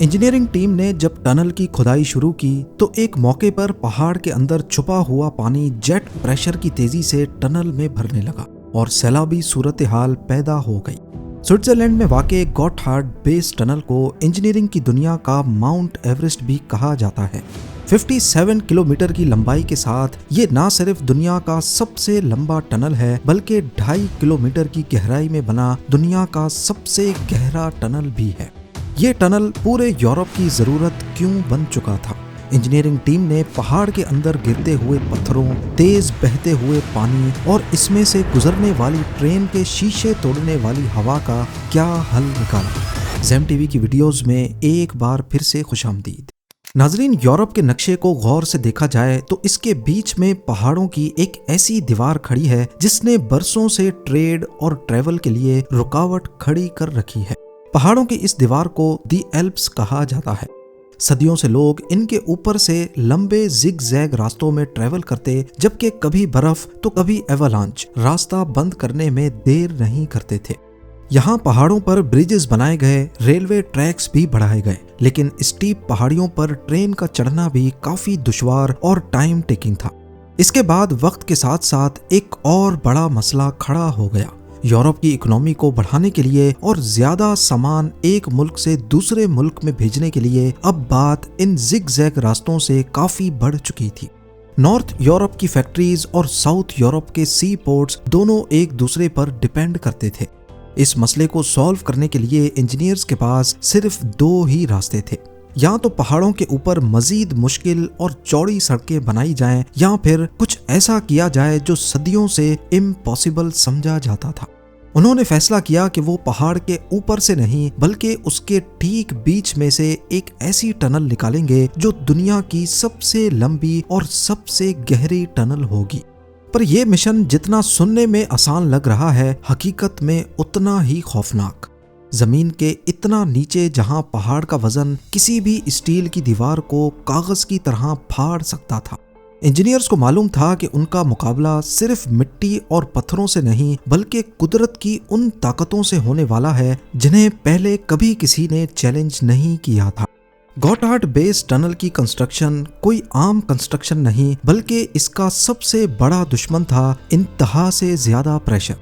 Engineering team ने जब tunnel की खुदाई शुरू की तो एक मौके पर पहाड़ के अंदर छुपा हुआ पानी जेट प्रेशर की तेजी से टनल में भरने लगा और सैलाबी सूरत हाल पैदा हो गई। स्विट्जरलैंड में वाक़े गॉटहार्ड बेस टनल को इंजीनियरिंग की दुनिया का माउंट एवरेस्ट भी कहा जाता है। 57 किलोमीटर की लंबाई के साथ ये न सिर्फ दुनिया का सबसे लंबा टनल है बल्कि 2.5 किलोमीटर की गहराई में बना दुनिया का सबसे गहरा टनल भी है। ये टनल पूरे यूरोप की जरूरत क्यों बन चुका था? इंजीनियरिंग टीम ने पहाड़ के अंदर गिरते हुए पत्थरों, तेज बहते हुए पानी और इसमें से गुजरने वाली ट्रेन के शीशे तोड़ने वाली हवा का क्या हल निकाला। ज़ेम टीवी की वीडियोस में एक बार फिर से खुशामदीद। नाजरीन, यूरोप के नक्शे को गौर से देखा जाए तो इसके बीच में पहाड़ों की एक ऐसी दीवार खड़ी है जिसने बरसों से ट्रेड और ट्रैवल के लिए रुकावट खड़ी कर रखी है। पहाड़ों की इस दीवार को दी एल्प्स कहा जाता है। सदियों से लोग इनके ऊपर से लंबे जिग-जैग रास्तों में ट्रैवल करते, जबकि कभी बर्फ तो कभी एवलांच रास्ता बंद करने में देर नहीं करते थे। यहाँ पहाड़ों पर ब्रिजेस बनाए गए, रेलवे ट्रैक्स भी बढ़ाए गए, लेकिन स्टीप पहाड़ियों पर ट्रेन का चढ़ना भी काफी दुश्वार और टाइम टेकिंग था। इसके बाद वक्त के साथ साथ एक और बड़ा मसला खड़ा हो गया। यूरोप की इकोनॉमी को बढ़ाने के लिए और ज्यादा सामान एक मुल्क से दूसरे मुल्क में भेजने के लिए अब बात इन जिग-जैग रास्तों से काफी बढ़ चुकी थी। नॉर्थ यूरोप की फैक्ट्रीज और साउथ यूरोप के सी पोर्ट्स दोनों एक दूसरे पर डिपेंड करते थे। इस मसले को सॉल्व करने के लिए इंजीनियर्स के पास सिर्फ 2 ही रास्ते थे। या तो पहाड़ों के ऊपर मजीद मुश्किल और चौड़ी सड़कें बनाई जाएं, या फिर कुछ ऐसा किया जाए जो सदियों से इम्पॉसिबल समझा जाता था। उन्होंने फैसला किया कि वो पहाड़ के ऊपर से नहीं बल्कि उसके ठीक बीच में से एक ऐसी टनल निकालेंगे जो दुनिया की सबसे लंबी और सबसे गहरी टनल होगी। पर यह मिशन जितना सुनने में आसान लग रहा है, हकीकत में उतना ही खौफनाक। जमीन के इतना नीचे जहां पहाड़ का वजन किसी भी स्टील की दीवार को कागज की तरह फाड़ सकता था। इंजीनियर्स को मालूम था कि उनका मुकाबला सिर्फ मिट्टी और पत्थरों से नहीं बल्कि कुदरत की उन ताकतों से होने वाला है जिन्हें पहले कभी किसी ने चैलेंज नहीं किया था। गॉटहार्ड बेस टनल की कंस्ट्रक्शन कोई आम कंस्ट्रक्शन नहीं बल्कि इसका सबसे बड़ा दुश्मन था इंतहा से ज्यादा प्रेशर,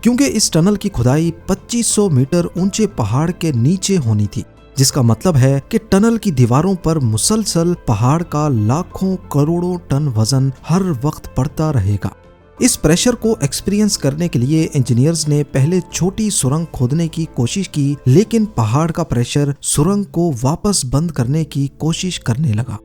क्योंकि इस टनल की खुदाई 2500 मीटर ऊंचे पहाड़ के नीचे होनी थी, जिसका मतलब है कि टनल की दीवारों पर मुसलसल पहाड़ का लाखों करोड़ों टन वजन हर वक्त पड़ता रहेगा। इस प्रेशर को एक्सपीरियंस करने के लिए इंजीनियर्स ने पहले छोटी सुरंग खोदने की कोशिश की, लेकिन पहाड़ का प्रेशर सुरंग को वापस बंद करने की कोशिश करने लगा।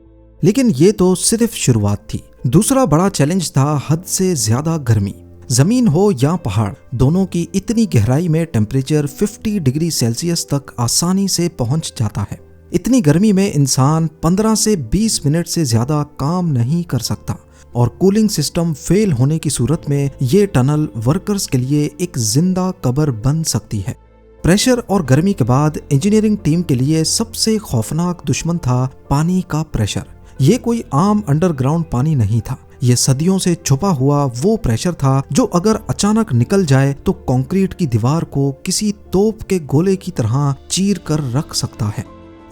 लेकिन ये तो सिर्फ शुरुआत थी। दूसरा बड़ा चैलेंज था हद से ज्यादा गर्मी। जमीन हो या पहाड़, दोनों की इतनी गहराई में टेम्परेचर 50 डिग्री सेल्सियस तक आसानी से पहुंच जाता है। इतनी गर्मी में इंसान 15 से 20 मिनट से ज्यादा काम नहीं कर सकता और कूलिंग सिस्टम फेल होने की सूरत में ये टनल वर्कर्स के लिए एक जिंदा कब्र बन सकती है। प्रेशर और गर्मी के बाद इंजीनियरिंग टीम के लिए सबसे खौफनाक दुश्मन था पानी का प्रेशर। ये कोई आम अंडरग्राउंड पानी नहीं था, ये सदियों से छुपा हुआ वो प्रेशर था जो अगर अचानक निकल जाए तो कंक्रीट की दीवार को किसी तोप के गोले की तरह चीर कर रख सकता है।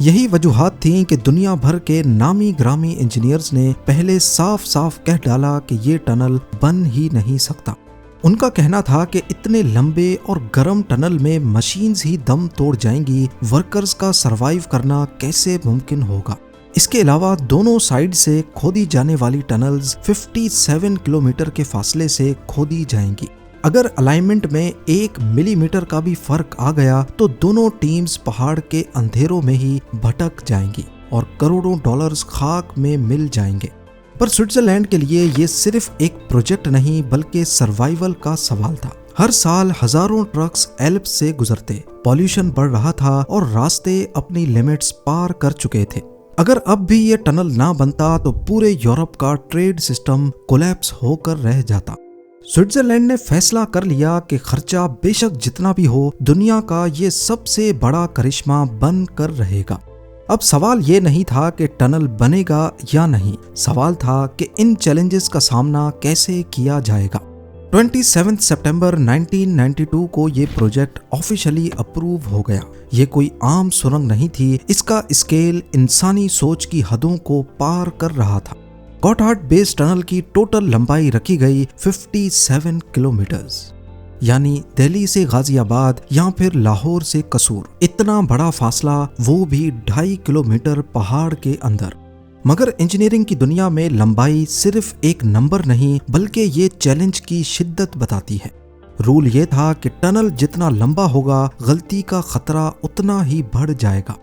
यही वजूहात थी कि दुनिया भर के नामी ग्रामी इंजीनियर्स ने पहले साफ साफ कह डाला कि ये टनल बन ही नहीं सकता। उनका कहना था कि इतने लंबे और गर्म टनल में मशीन्स ही दम तोड़ जाएंगी, वर्कर्स का सरवाइव करना कैसे मुमकिन होगा। इसके अलावा दोनों साइड से खोदी जाने वाली टनल्स 57 किलोमीटर के फासले से खोदी जाएंगी। अगर अलाइनमेंट में 1 मिलीमीटर का भी फर्क आ गया तो दोनों टीम्स पहाड़ के अंधेरों में ही भटक जाएंगी और करोड़ों डॉलर्स खाक में मिल जाएंगे। पर स्विट्जरलैंड के लिए ये सिर्फ एक प्रोजेक्ट नहीं बल्कि सर्वाइवल का सवाल था। हर साल हजारों ट्रक्स एल्प्स से गुजरते, पॉल्यूशन बढ़ रहा था और रास्ते अपनी लिमिट्स पार कर चुके थे। अगर अब भी ये टनल ना बनता तो पूरे यूरोप का ट्रेड सिस्टम कोलैप्स होकर रह जाता। स्विट्जरलैंड ने फैसला कर लिया कि खर्चा बेशक जितना भी हो, दुनिया का ये सबसे बड़ा करिश्मा बन कर रहेगा। अब सवाल ये नहीं था कि टनल बनेगा या नहीं, सवाल था कि इन चैलेंजेस का सामना कैसे किया जाएगा। 27 सितंबर 1992 को ये प्रोजेक्ट ऑफिशियली अप्रूव हो गया। ये कोई आम सुरंग नहीं थी, इसका स्केल इंसानी सोच की हदों को पार कर रहा था। गॉटहार्ड बेस टनल की टोटल लंबाई रखी गई 57 किलोमीटर्स, यानी दिल्ली से गाजियाबाद या फिर लाहौर से कसूर। इतना बड़ा फासला, वो भी 2.5 किलोमीटर पहाड़ के अंदर। मगर इंजीनियरिंग की दुनिया में लंबाई सिर्फ एक नंबर नहीं, बल्कि ये चैलेंज की शिद्दत बताती है। रूल ये था कि टनल जितना लंबा होगा, गलती का खतरा उतना ही बढ़ जाएगा।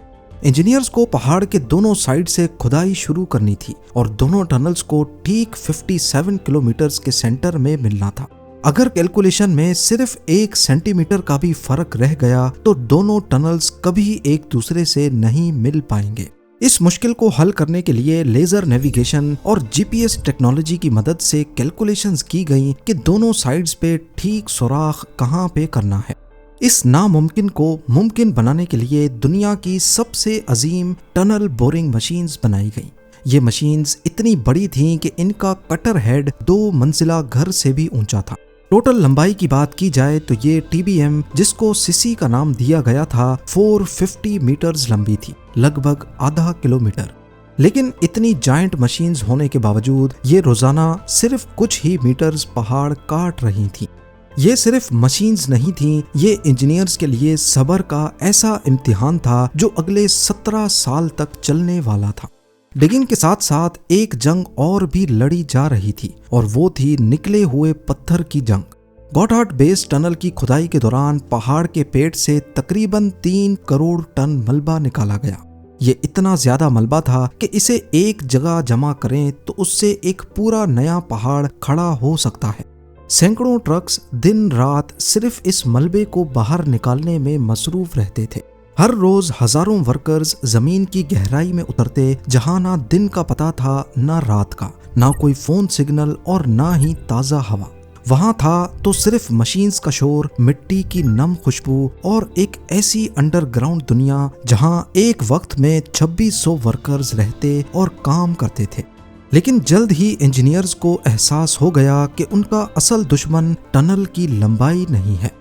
इंजीनियर्स को पहाड़ के दोनों साइड से खुदाई शुरू करनी थी और दोनों टनल्स को ठीक 57 किलोमीटर के सेंटर में मिलना था। अगर कैलकुलेशन में सिर्फ 1 सेंटीमीटर का भी फर्क रह गया तो दोनों टनल्स कभी एक दूसरे से नहीं मिल पाएंगे। इस मुश्किल को हल करने के लिए लेजर नेविगेशन और जीपीएस टेक्नोलॉजी की मदद से कैलकुलेशंस की गई कि दोनों साइड्स पे ठीक सुराख कहां पे करना है। इस नामुमकिन को मुमकिन बनाने के लिए दुनिया की सबसे अजीम टनल बोरिंग मशीन्स बनाई गई। ये मशीन्स इतनी बड़ी थीं कि इनका कटर हेड 2 मंजिला घर से भी ऊंचा था। टोटल लंबाई की बात की जाए तो ये टीबीएम, जिसको सिसी का नाम दिया गया था, 450 मीटर्स लंबी थी, लगभग आधा किलोमीटर। लेकिन इतनी जायंट मशीन्स होने के बावजूद ये रोजाना सिर्फ कुछ ही मीटर्स पहाड़ काट रही थी। ये सिर्फ मशीन्स नहीं थी, ये इंजीनियर्स के लिए सब्र का ऐसा इम्तिहान था जो अगले 17 साल तक चलने वाला था। डिगिंग के साथ साथ एक जंग और भी लड़ी जा रही थी और वो थी निकले हुए पत्थर की जंग। गॉटहार्ड बेस टनल की खुदाई के दौरान पहाड़ के पेट से तकरीबन 3 करोड़ टन मलबा निकाला गया। ये इतना ज्यादा मलबा था कि इसे एक जगह जमा करें तो उससे एक पूरा नया पहाड़ खड़ा हो सकता है। सैकड़ों ट्रक्स दिन रात सिर्फ इस मलबे को बाहर निकालने में मसरूफ रहते थे। हर रोज हजारों वर्कर्स जमीन की गहराई में उतरते, जहां ना दिन का पता था ना रात का, ना कोई फोन सिग्नल और ना ही ताजा हवा। वहां था तो सिर्फ मशीन्स का शोर, मिट्टी की नम खुशबू और एक ऐसी अंडरग्राउंड दुनिया जहां एक वक्त में 2600 वर्कर्स रहते और काम करते थे। लेकिन जल्द ही इंजीनियर्स को एहसास हो गया कि उनका असल दुश्मन टनल की लंबाई नहीं है।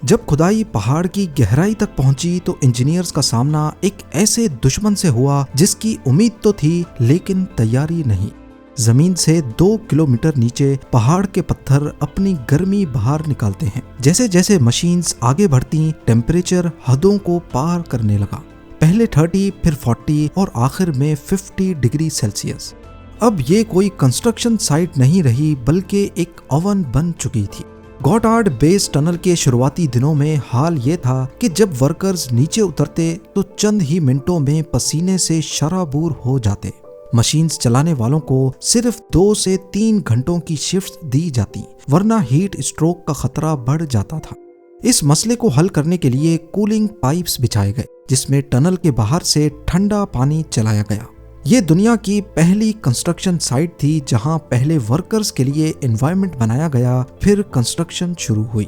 जब खुदाई पहाड़ की गहराई तक पहुंची तो इंजीनियर्स का सामना एक ऐसे दुश्मन से हुआ जिसकी उम्मीद तो थी लेकिन तैयारी नहीं। जमीन से 2 किलोमीटर नीचे पहाड़ के पत्थर अपनी गर्मी बाहर निकालते हैं। जैसे जैसे मशीन्स आगे बढ़ती, टेम्परेचर हदों को पार करने लगा। पहले 30, फिर 40 और आखिर में 50 डिग्री सेल्सियस। अब ये कोई कंस्ट्रक्शन साइट नहीं रही, बल्कि एक ओवन बन चुकी थी। गॉटहार्ड बेस टनल के शुरुआती दिनों में हाल ये था कि जब वर्कर्स नीचे उतरते तो चंद ही मिनटों में पसीने से शराबूर हो जाते। मशीन्स चलाने वालों को सिर्फ 2 से 3 घंटों की शिफ्ट दी जाती, वरना हीट स्ट्रोक का खतरा बढ़ जाता था। इस मसले को हल करने के लिए कूलिंग पाइप्स बिछाए गए, जिसमें टनल के बाहर से ठंडा पानी चलाया गया। ये दुनिया की पहली कंस्ट्रक्शन साइट थी जहां पहले वर्कर्स के लिए एनवायरनमेंट बनाया गया, फिर कंस्ट्रक्शन शुरू हुई।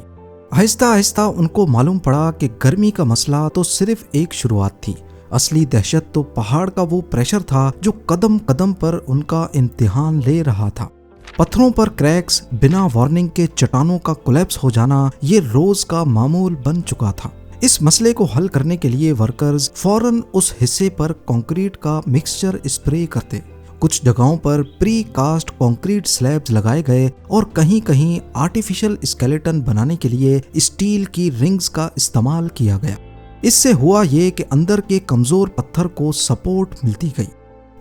आहिस्ता आहिस्ता उनको मालूम पड़ा कि गर्मी का मसला तो सिर्फ एक शुरुआत थी। असली दहशत तो पहाड़ का वो प्रेशर था जो कदम कदम पर उनका इम्तिहान ले रहा था। पत्थरों पर क्रैक्स, बिना वार्निंग के चट्टानों का कोलैप्स हो जाना, ये रोज का मामूल बन चुका था। इस मसले को हल करने के लिए वर्कर्स फौरन उस हिस्से पर कंक्रीट का मिक्सचर स्प्रे करते। कुछ जगहों पर प्री कास्ट कंक्रीट स्लैब्स लगाए गए और कहीं कहीं आर्टिफिशियल स्केलेटन बनाने के लिए स्टील की रिंग्स का इस्तेमाल किया गया। इससे हुआ ये कि अंदर के कमजोर पत्थर को सपोर्ट मिलती गई।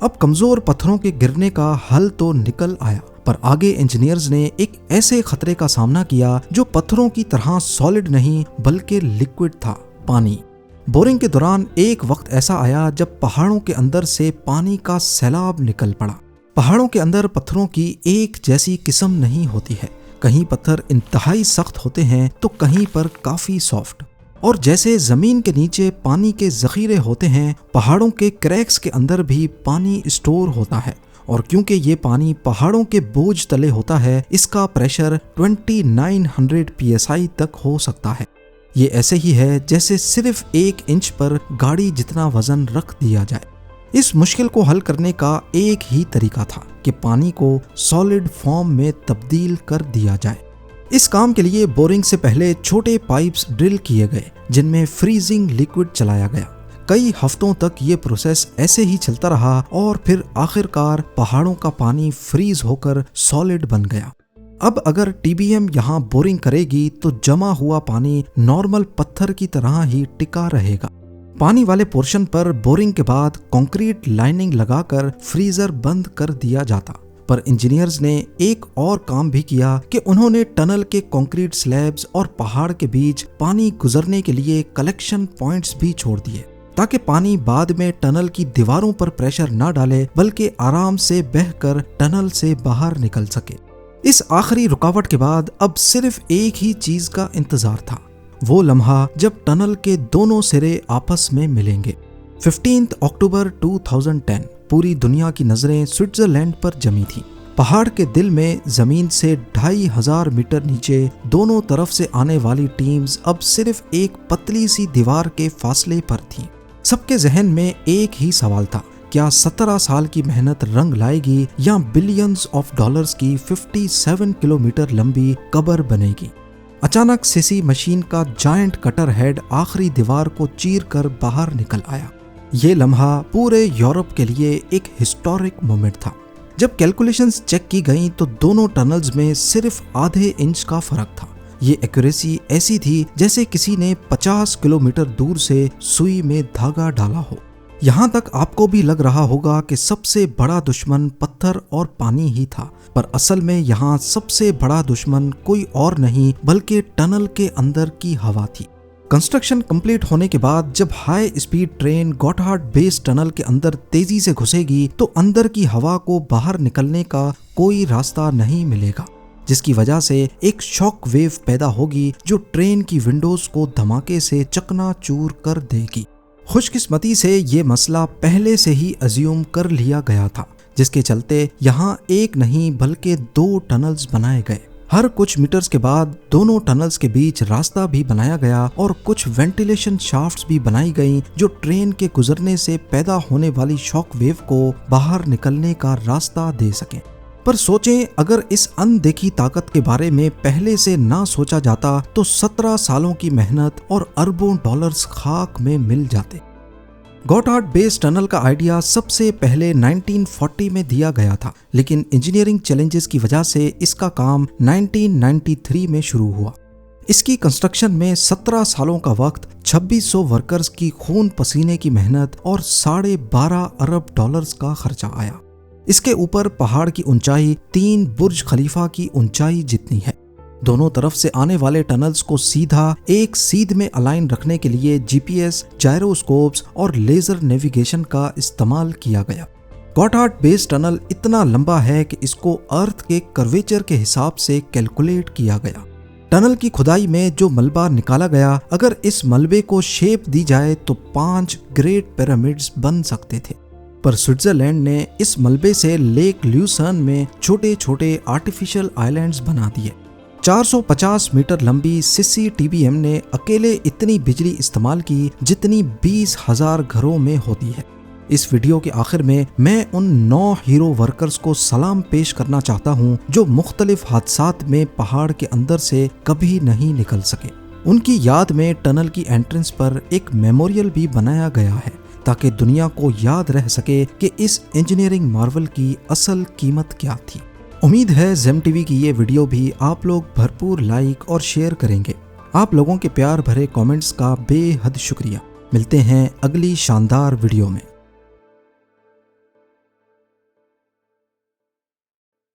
अब कमजोर पत्थरों के गिरने का हल तो निकल आया, पर आगे इंजीनियर्स ने एक ऐसे खतरे का सामना किया जो पत्थरों की तरह सॉलिड नहीं बल्कि लिक्विड था, पानी। बोरिंग के दौरान एक वक्त ऐसा आया जब पहाड़ों के अंदर से पानी का सैलाब निकल पड़ा। पहाड़ों के अंदर पत्थरों की एक जैसी किस्म नहीं होती है। कहीं पत्थर इंतहाई सख्त होते हैं तो कहीं पर काफी सॉफ्ट। और जैसे जमीन के नीचे पानी के जखीरे होते हैं, पहाड़ों के क्रैक्स के अंदर भी पानी स्टोर होता है। और क्योंकि ये पानी पहाड़ों के बोझ तले होता है, इसका प्रेशर 2900 psi तक हो सकता है। ये ऐसे ही है जैसे सिर्फ 1 इंच पर गाड़ी जितना वजन रख दिया जाए। इस मुश्किल को हल करने का एक ही तरीका था कि पानी को सॉलिड फॉर्म में तब्दील कर दिया जाए। इस काम के लिए बोरिंग से पहले छोटे पाइप्स ड्रिल किए गए जिनमें फ्रीजिंग लिक्विड चलाया गया। कई हफ्तों तक ये प्रोसेस ऐसे ही चलता रहा और फिर आखिरकार पहाड़ों का पानी फ्रीज होकर सॉलिड बन गया। अब अगर टीबीएम यहाँ बोरिंग करेगी तो जमा हुआ पानी नॉर्मल पत्थर की तरह ही टिका रहेगा। पानी वाले पोर्शन पर बोरिंग के बाद कंक्रीट लाइनिंग लगाकर फ्रीजर बंद कर दिया जाता। पर इंजीनियर्स ने एक और काम भी किया कि उन्होंने टनल के कंक्रीट स्लैब्स और पहाड़ के बीच पानी गुजरने के लिए कलेक्शन पॉइंट्स भी छोड़ दिए ताकि पानी बाद में टनल की दीवारों पर प्रेशर न डाले बल्कि आराम से बहकर टनल से बाहर निकल सके। इस आखिरी रुकावट के बाद अब सिर्फ एक ही चीज का इंतजार था, वो लम्हा जब टनल के दोनों सिरे आपस में मिलेंगे। 15 अक्टूबर 2010 पूरी दुनिया की नजरें स्विट्जरलैंड पर जमी थी। पहाड़ के दिल में जमीन से 2500 मीटर नीचे दोनों तरफ से आने वाली टीम्स अब सिर्फ एक पतली सी दीवार के फासले पर थीं। सबके जहन में एक ही सवाल था, क्या 17 साल की मेहनत रंग लाएगी या बिलियंस ऑफ डॉलर्स की 57 किलोमीटर लंबी कब्र बनेगी। अचानक सीसी मशीन का जायंट कटर हेड आखिरी दीवार को चीर कर बाहर निकल आया। ये लम्हा पूरे यूरोप के लिए एक हिस्टोरिक मोमेंट था। जब कैलकुलेशंस चेक की गईं तो दोनों टनल्स में सिर्फ आधे इंच का फर्क था। ये एक्यूरेसी ऐसी थी जैसे किसी ने 50 किलोमीटर दूर से सुई में धागा डाला हो। यहाँ तक आपको भी लग रहा होगा कि सबसे बड़ा दुश्मन पत्थर और पानी ही था, पर असल में यहाँ सबसे बड़ा दुश्मन कोई और नहीं बल्कि टनल के अंदर की हवा थी। कंस्ट्रक्शन कंप्लीट होने के बाद जब high speed train Gotthard base tunnel के अंदर तेजी से घुसेगी तो अंदर की हवा को बाहर निकलने का कोई रास्ता नहीं मिलेगा, जिसकी वजह से एक शॉक वेव पैदा होगी जो ट्रेन की विंडोज को धमाके से चकनाचूर कर देगी। खुशकिस्मती से ये मसला पहले से ही अज्यूम कर लिया गया था, जिसके चलते यहाँ एक नहीं बल्कि 2 टनल्स बनाए गए। हर कुछ मीटर्स के बाद दोनों टनल्स के बीच रास्ता भी बनाया गया और कुछ वेंटिलेशन शाफ्ट्स भी बनाई गईं जो ट्रेन के गुजरने से पैदा होने वाली शॉक वेव को बाहर निकलने का रास्ता दे सकें। पर सोचें, अगर इस अनदेखी ताकत के बारे में पहले से ना सोचा जाता तो 17 सालों की मेहनत और अरबों डॉलर्स खाक में मिल जाते। गॉटहार्ड बेस टनल का आइडिया सबसे पहले 1940 में दिया गया था, लेकिन इंजीनियरिंग चैलेंजेस की वजह से इसका काम 1993 में शुरू हुआ। इसकी कंस्ट्रक्शन में 17 सालों का वक्त, 2600 वर्कर्स की खून पसीने की मेहनत और 12.5 अरब डॉलर्स का खर्चा आया। इसके ऊपर पहाड़ की ऊंचाई 3 बुर्ज खलीफा की ऊंचाई जितनी है। दोनों तरफ से आने वाले टनल्स को सीधा एक सीध में अलाइन रखने के लिए जीपीएस, जायरोस्कोप्स और लेजर नेविगेशन का इस्तेमाल किया गया। गॉटहार्ड बेस टनल इतना लंबा है कि इसको अर्थ के कर्वेचर के हिसाब से कैलकुलेट किया गया। टनल की खुदाई में जो मलबा निकाला गया, अगर इस मलबे को शेप दी जाए तो 5 ग्रेट पिरामिड्स बन सकते थे। पर स्विट्जरलैंड ने इस मलबे से लेक ल्यूसर्न में छोटे छोटे आर्टिफिशियल आइलैंड्स बना दिए। 450 मीटर लंबी सिसी टीबीएम ने अकेले इतनी बिजली इस्तेमाल की जितनी 20,000 घरों में होती है। इस वीडियो के आखिर में मैं उन 9 हीरो वर्कर्स को सलाम पेश करना चाहता हूं जो मुख्तलिफ हादसात में पहाड़ के अंदर से कभी नहीं निकल सके। उनकी याद में टनल की एंट्रेंस पर एक मेमोरियल भी बनाया गया है ताकि दुनिया को याद रह सके कि इस इंजीनियरिंग मार्वल की असल कीमत क्या थी। उम्मीद है जेम टीवी की ये वीडियो भी आप लोग भरपूर लाइक और शेयर करेंगे। आप लोगों के प्यार भरे कमेंट्स का बेहद शुक्रिया। मिलते हैं अगली शानदार वीडियो में।